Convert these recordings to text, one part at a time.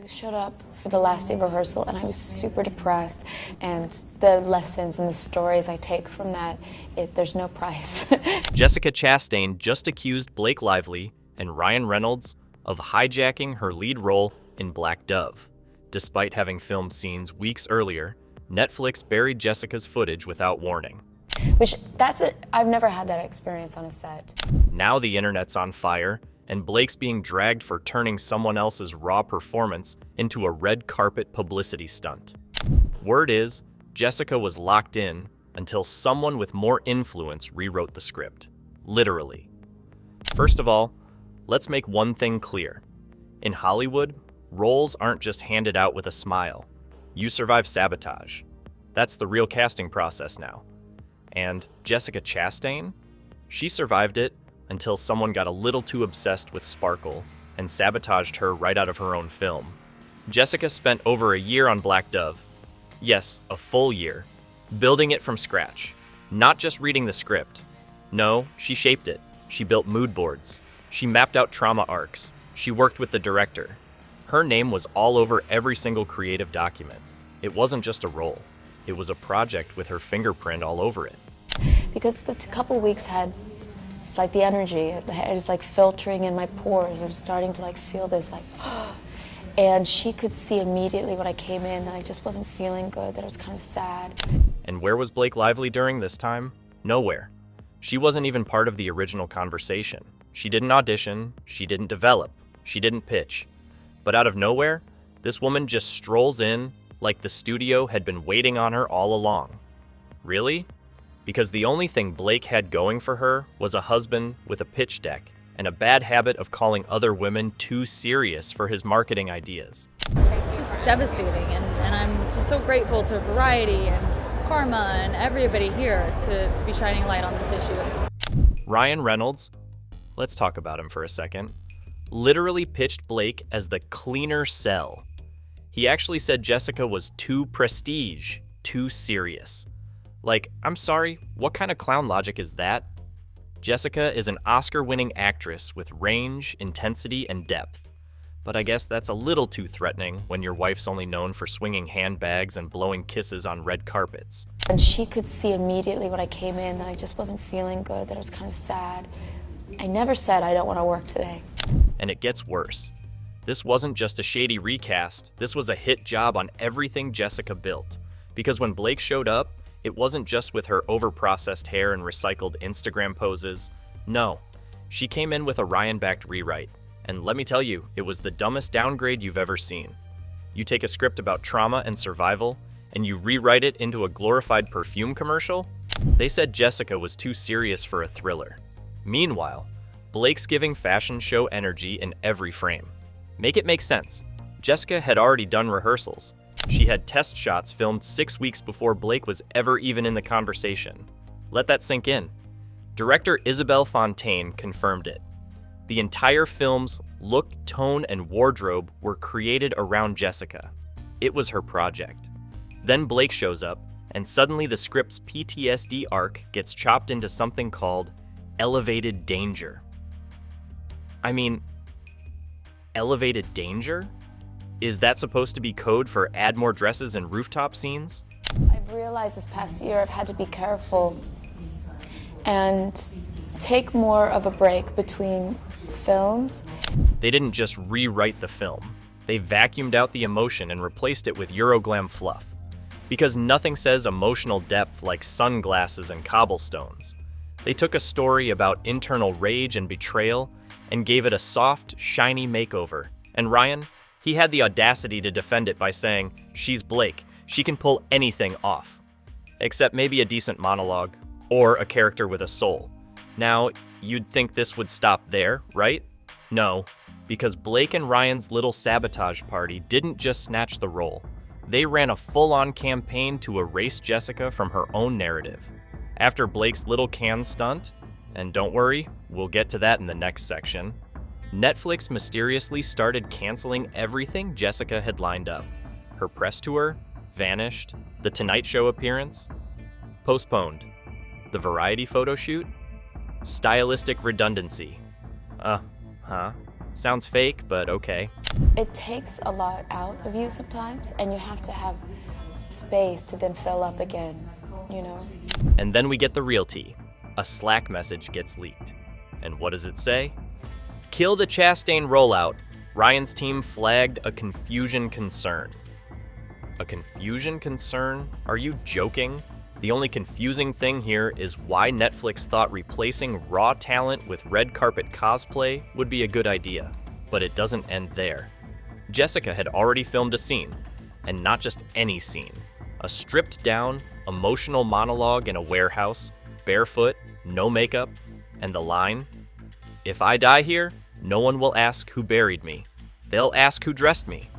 showed up for the last day of rehearsal and I was super depressed, and the lessons and the stories I take from that, there's no price. Jessica Chastain just accused Blake Lively and Ryan Reynolds of hijacking her lead role in Black Dove. Despite having filmed scenes weeks earlier, Netflix buried Jessica's footage without warning. I've never had that experience on a set. Now the internet's on fire, and Blake's being dragged for turning someone else's raw performance into a red carpet publicity stunt. Word is, Jessica was locked in until someone with more influence rewrote the script. Literally. First of all, let's make one thing clear. In Hollywood, roles aren't just handed out with a smile. You survive sabotage. That's the real casting process now. And Jessica Chastain? She survived it until someone got a little too obsessed with sparkle and sabotaged her right out of her own film. Jessica spent over a year on Black Dove. Yes, a full year. Building it from scratch. Not just reading the script. No, she shaped it. She built mood boards. She mapped out trauma arcs. She worked with the director. Her name was all over every single creative document. It wasn't just a role. It was a project with her fingerprint all over it. Because the couple weeks it's like the energy, it was like filtering in my pores. I was starting to feel this and she could see immediately when I came in that I just wasn't feeling good, that I was kind of sad. And where was Blake Lively during this time? Nowhere. She wasn't even part of the original conversation. She didn't audition, she didn't develop, she didn't pitch. But out of nowhere, this woman just strolls in like the studio had been waiting on her all along. Really? Because the only thing Blake had going for her was a husband with a pitch deck and a bad habit of calling other women too serious for his marketing ideas. It's just devastating, and I'm just so grateful to Variety and Karma and everybody here to be shining light on this issue. Ryan Reynolds, let's talk about him for a second, literally pitched Blake as the cleaner sell. He actually said Jessica was too prestige, too serious. I'm sorry, what kind of clown logic is that? Jessica is an Oscar-winning actress with range, intensity, and depth. But I guess that's a little too threatening when your wife's only known for swinging handbags and blowing kisses on red carpets. And she could see immediately when I came in that I just wasn't feeling good, that I was kind of sad. I never said I don't want to work today. And it gets worse. This wasn't just a shady recast, this was a hit job on everything Jessica built. Because when Blake showed up, it wasn't just with her over-processed hair and recycled Instagram poses. No, she came in with a Ryan-backed rewrite. And let me tell you, it was the dumbest downgrade you've ever seen. You take a script about trauma and survival, and you rewrite it into a glorified perfume commercial? They said Jessica was too serious for a thriller. Meanwhile, Blake's giving fashion show energy in every frame. Make it make sense. Jessica had already done rehearsals. She had test shots filmed 6 weeks before Blake was ever even in the conversation. Let that sink in. Director Isabelle Fontaine confirmed it. The entire film's look, tone, and wardrobe were created around Jessica. It was her project. Then Blake shows up, and suddenly the script's PTSD arc gets chopped into something called elevated danger. I mean, elevated danger? Is that supposed to be code for add more dresses and rooftop scenes? I've realized this past year I've had to be careful and take more of a break between films. They didn't just rewrite the film. They vacuumed out the emotion and replaced it with Euroglam fluff. Because nothing says emotional depth like sunglasses and cobblestones. They took a story about internal rage and betrayal and gave it a soft, shiny makeover. And Ryan, he had the audacity to defend it by saying, "She's Blake, she can pull anything off." Except maybe a decent monologue, or a character with a soul. Now, you'd think this would stop there, right? No, because Blake and Ryan's little sabotage party didn't just snatch the role. They ran a full-on campaign to erase Jessica from her own narrative. After Blake's little can stunt, and don't worry, we'll get to that in the next section, Netflix mysteriously started canceling everything Jessica had lined up. Her press tour, vanished. The Tonight Show appearance, postponed. The Variety photo shoot, stylistic redundancy. Sounds fake, but okay. It takes a lot out of you sometimes, and you have to have space to then fill up again, you know? And then we get the real tea. A Slack message gets leaked. And what does it say? Kill the Chastain rollout. Ryan's team flagged a confusion concern. A confusion concern? Are you joking? The only confusing thing here is why Netflix thought replacing raw talent with red carpet cosplay would be a good idea. But it doesn't end there. Jessica had already filmed a scene, and not just any scene. A stripped down, emotional monologue in a warehouse, barefoot, no makeup, and the line, "If I die here, no one will ask who buried me. They'll ask who dressed me."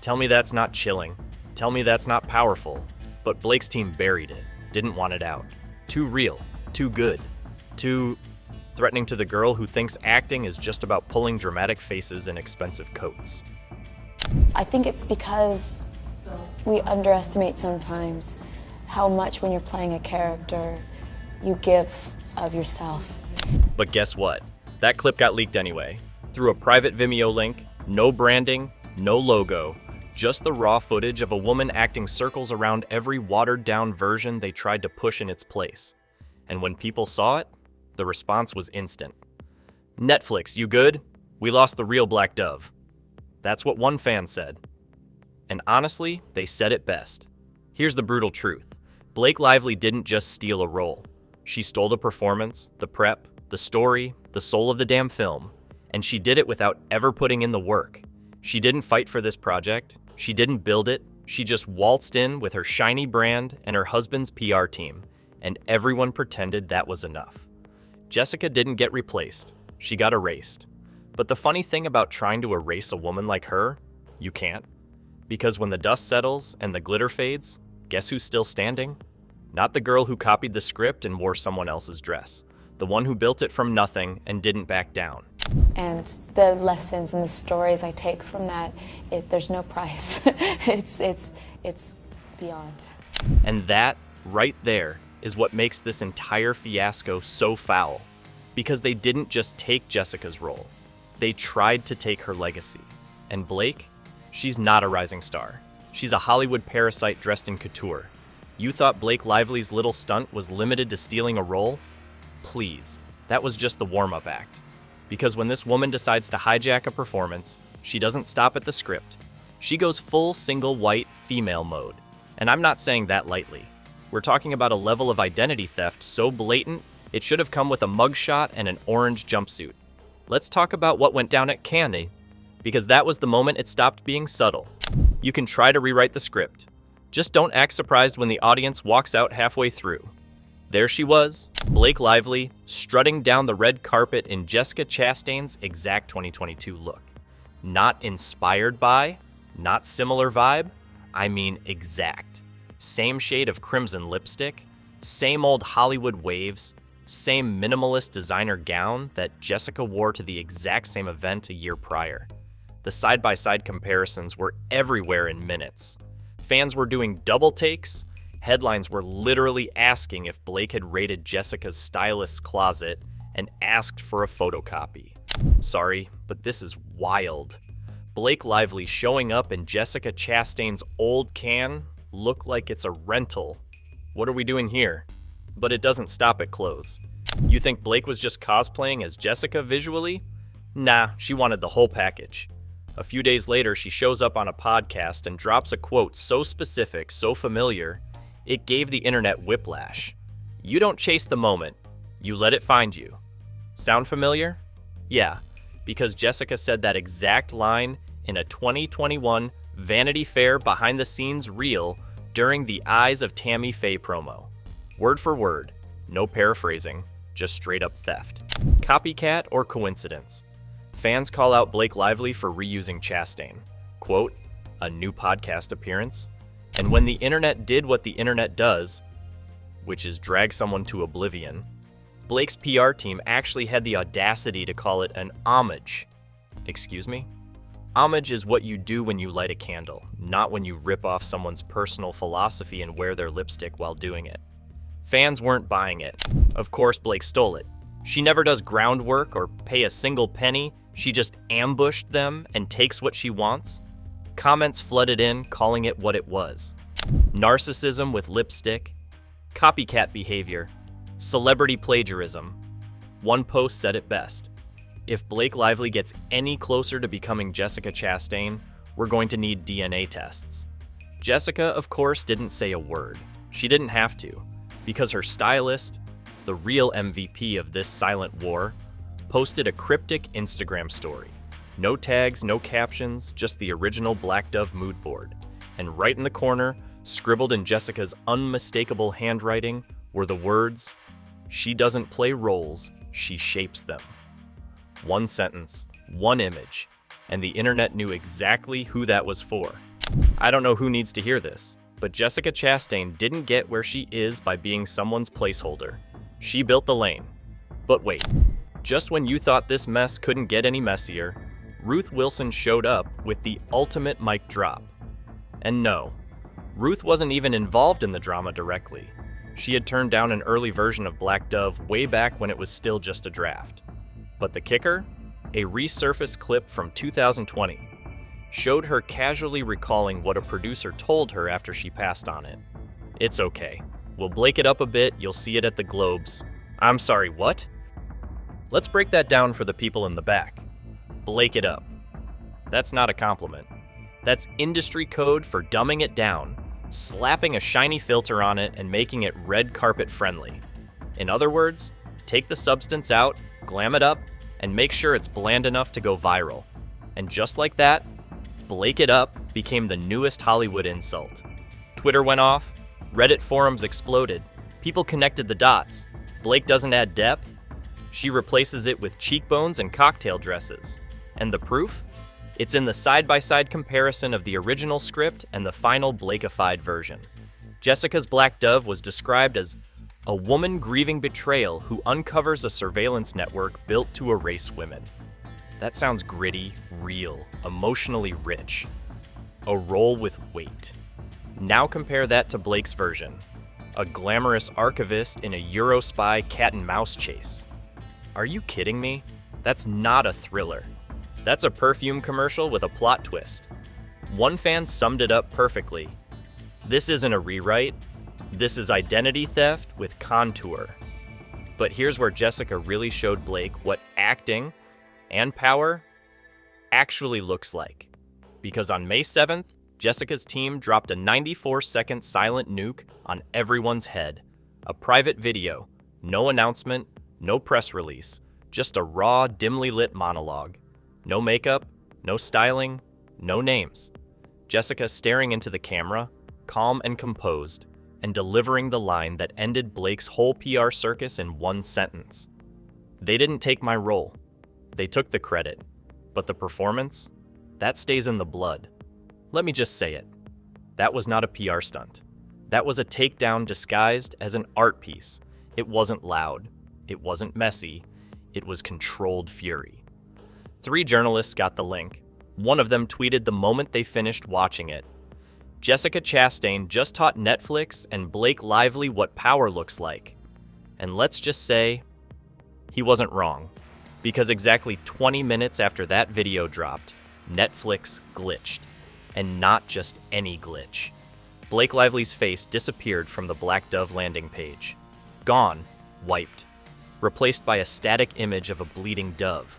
Tell me that's not chilling. Tell me that's not powerful. But Blake's team buried it, didn't want it out. Too real, too good, too threatening to the girl who thinks acting is just about pulling dramatic faces in expensive coats. I think it's because we underestimate sometimes how much when you're playing a character you give of yourself. But guess what? That clip got leaked anyway. Through a private Vimeo link, no branding, no logo, just the raw footage of a woman acting circles around every watered-down version they tried to push in its place. And when people saw it, the response was instant. "Netflix, you good? We lost the real Black Dove." That's what one fan said. And honestly, they said it best. Here's the brutal truth. Blake Lively didn't just steal a role. She stole the performance, the prep, the story, the soul of the damn film. And she did it without ever putting in the work. She didn't fight for this project. She didn't build it. She just waltzed in with her shiny brand and her husband's PR team. And everyone pretended that was enough. Jessica didn't get replaced. She got erased. But the funny thing about trying to erase a woman like her, you can't. Because when the dust settles and the glitter fades, guess who's still standing? Not the girl who copied the script and wore someone else's dress. The one who built it from nothing and didn't back down. And the lessons and the stories I take from that, there's no price. It's beyond. And that, right there, is what makes this entire fiasco so foul. Because they didn't just take Jessica's role. They tried to take her legacy. And Blake? She's not a rising star. She's a Hollywood parasite dressed in couture. You thought Blake Lively's little stunt was limited to stealing a role? Please, that was just the warm-up act. Because when this woman decides to hijack a performance, she doesn't stop at the script. She goes full single white female mode. And I'm not saying that lightly. We're talking about a level of identity theft so blatant, it should have come with a mugshot and an orange jumpsuit. Let's talk about what went down at Cannes, because that was the moment it stopped being subtle. You can try to rewrite the script. Just don't act surprised when the audience walks out halfway through. There she was, Blake Lively, strutting down the red carpet in Jessica Chastain's exact 2022 look. Not inspired by, not similar vibe, I mean exact. Same shade of crimson lipstick, same old Hollywood waves, same minimalist designer gown that Jessica wore to the exact same event a year prior. The side-by-side comparisons were everywhere in minutes. Fans were doing double takes. Headlines were literally asking if Blake had raided Jessica's stylist's closet and asked for a photocopy. Sorry, but this is wild. Blake Lively showing up in Jessica Chastain's old can looked like it's a rental. What are we doing here? But it doesn't stop at clothes. You think Blake was just cosplaying as Jessica visually? Nah, she wanted the whole package. A few days later, she shows up on a podcast and drops a quote so specific, so familiar, it gave the internet whiplash. You don't chase the moment, you let it find you. Sound familiar? Yeah, because Jessica said that exact line in a 2021 Vanity Fair behind-the-scenes reel during the Eyes of Tammy Faye promo. Word for word, no paraphrasing, just straight-up theft. Copycat or coincidence? Fans call out Blake Lively for reusing Chastain. Quote, a new podcast appearance? And when the internet did what the internet does, which is drag someone to oblivion, Blake's PR team actually had the audacity to call it an homage. Excuse me? Homage is what you do when you light a candle, not when you rip off someone's personal philosophy and wear their lipstick while doing it. Fans weren't buying it. Of course, Blake stole it. She never does groundwork or pay a single penny She just ambushed them and takes what she wants? Comments flooded in, calling it what it was. Narcissism with lipstick, copycat behavior, celebrity plagiarism. One post said it best. If Blake Lively gets any closer to becoming Jessica Chastain, we're going to need DNA tests. Jessica, of course, didn't say a word. She didn't have to, because her stylist, the real MVP of this silent war, posted a cryptic Instagram story. No tags, no captions, just the original Black Dove mood board. And right in the corner, scribbled in Jessica's unmistakable handwriting, were the words, "She doesn't play roles, she shapes them." One sentence, one image, and the internet knew exactly who that was for. I don't know who needs to hear this, but Jessica Chastain didn't get where she is by being someone's placeholder. She built the lane. But wait, just when you thought this mess couldn't get any messier, Ruth Wilson showed up with the ultimate mic drop. And no, Ruth wasn't even involved in the drama directly. She had turned down an early version of Black Dove way back when it was still just a draft. But the kicker? A resurfaced clip from 2020 showed her casually recalling what a producer told her after she passed on it. It's okay. We'll Blake it up a bit, you'll see it at the Globes. I'm sorry, what? Let's break that down for the people in the back. Blake it up. That's not a compliment. That's industry code for dumbing it down, slapping a shiny filter on it, and making it red carpet friendly. In other words, take the substance out, glam it up, and make sure it's bland enough to go viral. And just like that, Blake it up became the newest Hollywood insult. Twitter went off, Reddit forums exploded, people connected the dots. Blake doesn't add depth, she replaces it with cheekbones and cocktail dresses. And the proof? It's in the side-by-side comparison of the original script and the final Blakeified version. Jessica's Black Dove was described as a woman grieving betrayal who uncovers a surveillance network built to erase women. That sounds gritty, real, emotionally rich. A role with weight. Now compare that to Blake's version. A glamorous archivist in a Eurospy cat-and-mouse chase. Are you kidding me? That's not a thriller. That's a perfume commercial with a plot twist. One fan summed it up perfectly. This isn't a rewrite. This is identity theft with contour. But here's where Jessica really showed Blake what acting and power actually looks like. Because on May 7th, Jessica's team dropped a 94-second silent nuke on everyone's head. A private video, no announcement, no press release, just a raw, dimly lit monologue. No makeup, no styling, no names. Jessica staring into the camera, calm and composed, and delivering the line that ended Blake's whole PR circus in one sentence. They didn't take my role. They took the credit. But the performance? That stays in the blood. Let me just say it. That was not a PR stunt. That was a takedown disguised as an art piece. It wasn't loud. It wasn't messy. It was controlled fury. 3 journalists got the link. One of them tweeted the moment they finished watching it. Jessica Chastain just taught Netflix and Blake Lively what power looks like. And let's just say, he wasn't wrong. Because exactly 20 minutes after that video dropped, Netflix glitched. And not just any glitch. Blake Lively's face disappeared from the Black Dove landing page. Gone, wiped. Replaced by a static image of a bleeding dove.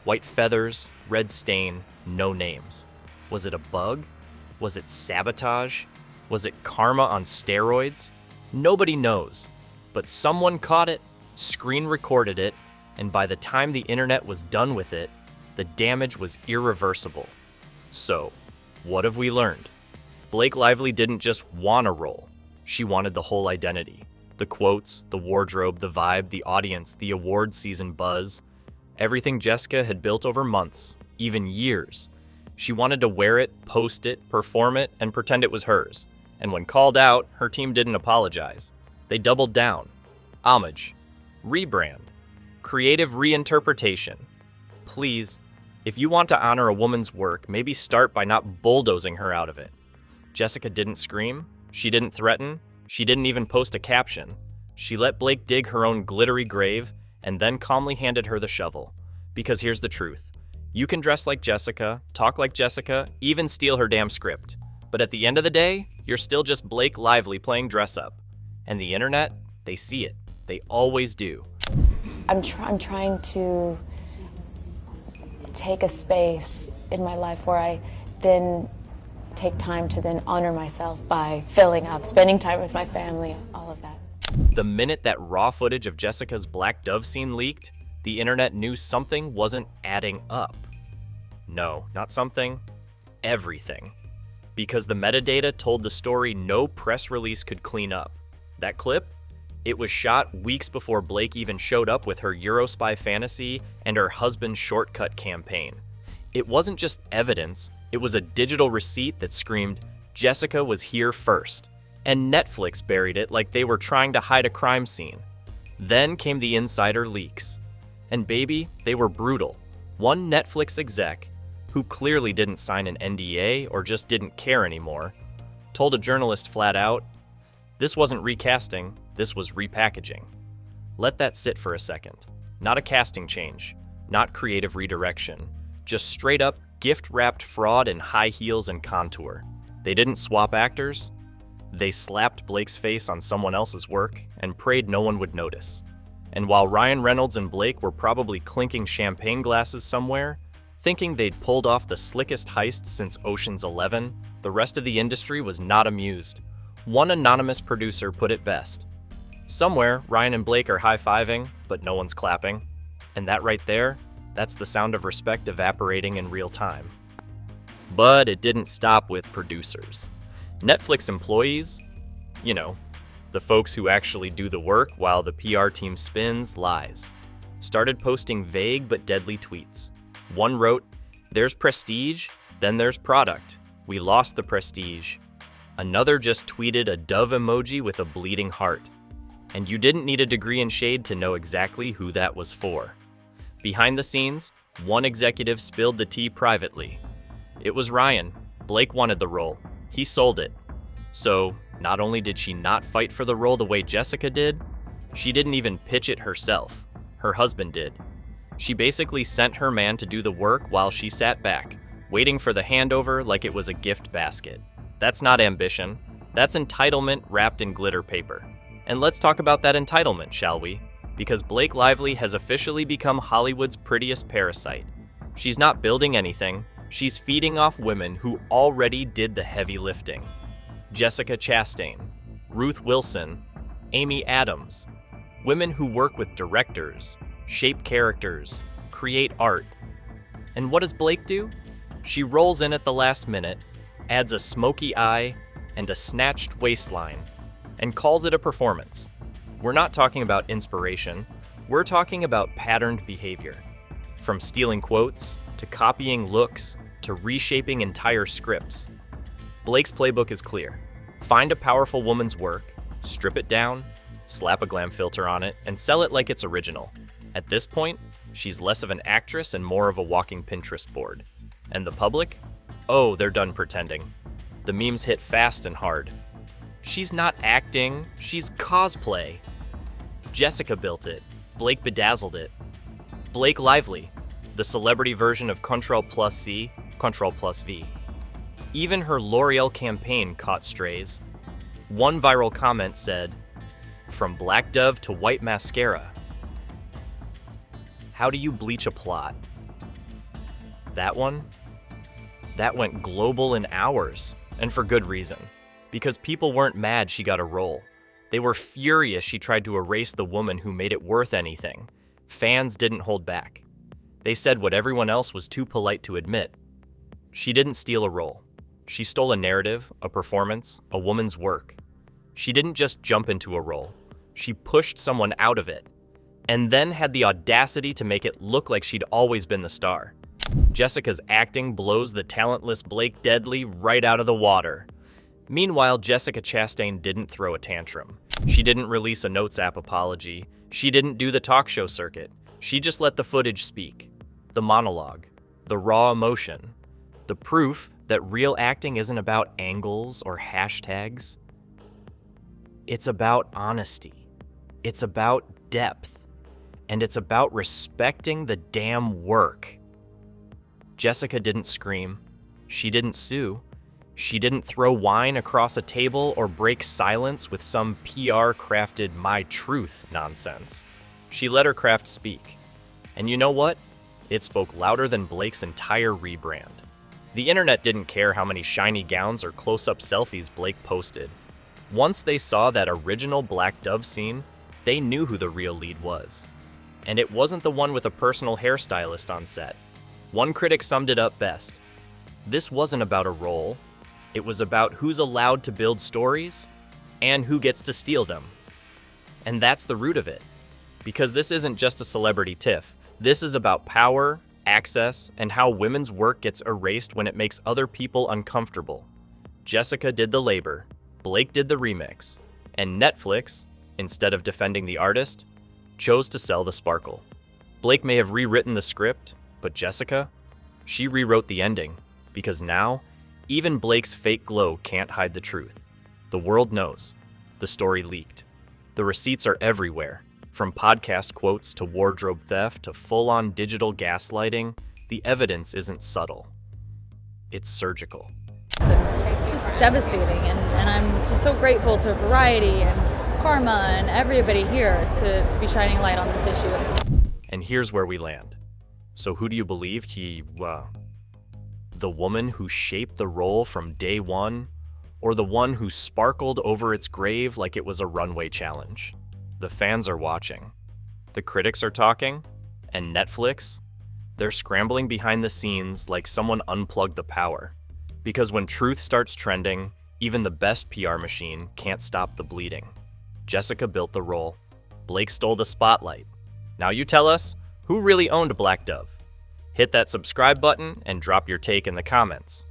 White feathers, red stain, no names. Was it a bug? Was it sabotage? Was it karma on steroids? Nobody knows. But someone caught it, screen recorded it, and by the time the internet was done with it, the damage was irreversible. So, what have we learned? Blake Lively didn't just want a role. She wanted the whole identity. The quotes, the wardrobe, the vibe, the audience, the award season buzz. Everything Jessica had built over months, even years. She wanted to wear it, post it, perform it, and pretend it was hers. And when called out, her team didn't apologize. They doubled down. Homage. Rebrand. Creative reinterpretation. Please, if you want to honor a woman's work, maybe start by not bulldozing her out of it. Jessica didn't scream. She didn't threaten. She didn't even post a caption. She let Blake dig her own glittery grave and then calmly handed her the shovel. Because here's the truth. You can dress like Jessica, talk like Jessica, even steal her damn script. But at the end of the day, you're still just Blake Lively playing dress up. And the internet, they see it. They always do. I'm trying to take a space in my life where I then take time to then honor myself by filling up, spending time with my family, all of that. The minute that raw footage of Jessica's Black Dove scene leaked, the internet knew something wasn't adding up. No, not something, everything. Because the metadata told the story no press release could clean up. That clip? It was shot weeks before Blake even showed up with her Eurospy fantasy and her husband's shortcut campaign. It wasn't just evidence, it was a digital receipt that screamed, Jessica was here first. And Netflix buried it like they were trying to hide a crime scene. Then came the insider leaks. And baby, they were brutal. One Netflix exec, who clearly didn't sign an NDA or just didn't care anymore, told a journalist flat out, this wasn't recasting, this was repackaging. Let that sit for a second. Not a casting change, not creative redirection, just straight up gift-wrapped fraud in high heels and contour. They didn't swap actors, they slapped Blake's face on someone else's work and prayed no one would notice. And while Ryan Reynolds and Blake were probably clinking champagne glasses somewhere, thinking they'd pulled off the slickest heist since Ocean's 11, the rest of the industry was not amused. One anonymous producer put it best. Somewhere, Ryan and Blake are high-fiving, but no one's clapping. And that right there, that's the sound of respect evaporating in real time. But it didn't stop with producers. Netflix employees, you know, the folks who actually do the work while the PR team spins lies, started posting vague but deadly tweets. One wrote, there's prestige, then there's product. We lost the prestige. Another just tweeted a dove emoji with a bleeding heart. And you didn't need a degree in shade to know exactly who that was for. Behind the scenes, one executive spilled the tea privately. It was Ryan. Blake wanted the role. He sold it. So, not only did she not fight for the role the way Jessica did, she didn't even pitch it herself. Her husband did. She basically sent her man to do the work while she sat back, waiting for the handover like it was a gift basket. That's not ambition. That's entitlement wrapped in glitter paper. And let's talk about that entitlement, shall we? Because Blake Lively has officially become Hollywood's prettiest parasite. She's not building anything, she's feeding off women who already did the heavy lifting. Jessica Chastain, Ruth Wilson, Amy Adams. Women who work with directors, shape characters, create art. And what does Blake do? She rolls in at the last minute, adds a smoky eye and a snatched waistline, and calls it a performance. We're not talking about inspiration, we're talking about patterned behavior. From stealing quotes, to copying looks, to reshaping entire scripts. Blake's playbook is clear. Find a powerful woman's work, strip it down, slap a glam filter on it, and sell it like it's original. At this point, she's less of an actress and more of a walking Pinterest board. And the public? Oh, they're done pretending. The memes hit fast and hard. She's not acting, she's cosplay. Jessica built it, Blake bedazzled it. Blake Lively, the celebrity version of Ctrl+C, Ctrl+V. Even her L'Oreal campaign caught strays. One viral comment said, "From black dove to white mascara. How do you bleach a plot?" That one? That went global in hours, and for good reason. Because people weren't mad she got a role. They were furious she tried to erase the woman who made it worth anything. Fans didn't hold back. They said what everyone else was too polite to admit. She didn't steal a role. She stole a narrative, a performance, a woman's work. She didn't just jump into a role. She pushed someone out of it, and then had the audacity to make it look like she'd always been the star. Jessica's acting blows the talentless Blake Deadly right out of the water. Meanwhile, Jessica Chastain didn't throw a tantrum. She didn't release a Notes app apology. She didn't do the talk show circuit. She just let the footage speak. The monologue. The raw emotion. The proof that real acting isn't about angles or hashtags. It's about honesty. It's about depth. And it's about respecting the damn work. Jessica didn't scream. She didn't sue. She didn't throw wine across a table or break silence with some PR-crafted my truth nonsense. She let her craft speak. And you know what? It spoke louder than Blake's entire rebrand. The internet didn't care how many shiny gowns or close-up selfies Blake posted. Once they saw that original Black Dove scene, they knew who the real lead was. And it wasn't the one with a personal hairstylist on set. One critic summed it up best. This wasn't about a role. It was about who's allowed to build stories and who gets to steal them. And that's the root of it. Because this isn't just a celebrity tiff. This is about power, access, and how women's work gets erased when it makes other people uncomfortable. Jessica did the labor, Blake did the remix, and Netflix, instead of defending the artist, chose to sell the sparkle. Blake may have rewritten the script, but Jessica, she rewrote the ending, because now, even Blake's fake glow can't hide the truth. The world knows. The story leaked. The receipts are everywhere. From podcast quotes to wardrobe theft to full-on digital gaslighting, the evidence isn't subtle. It's surgical. It's just devastating, and I'm just so grateful to Variety and Karma and everybody here to be shining light on this issue. And here's where we land. So who do you believe the woman who shaped the role from day one, or the one who sparkled over its grave like it was a runway challenge? The fans are watching. The critics are talking. And Netflix? They're scrambling behind the scenes like someone unplugged the power. Because when truth starts trending, even the best PR machine can't stop the bleeding. Jessica built the role. Blake stole the spotlight. Now you tell us, who really owned Black Dove? Hit that subscribe button and drop your take in the comments.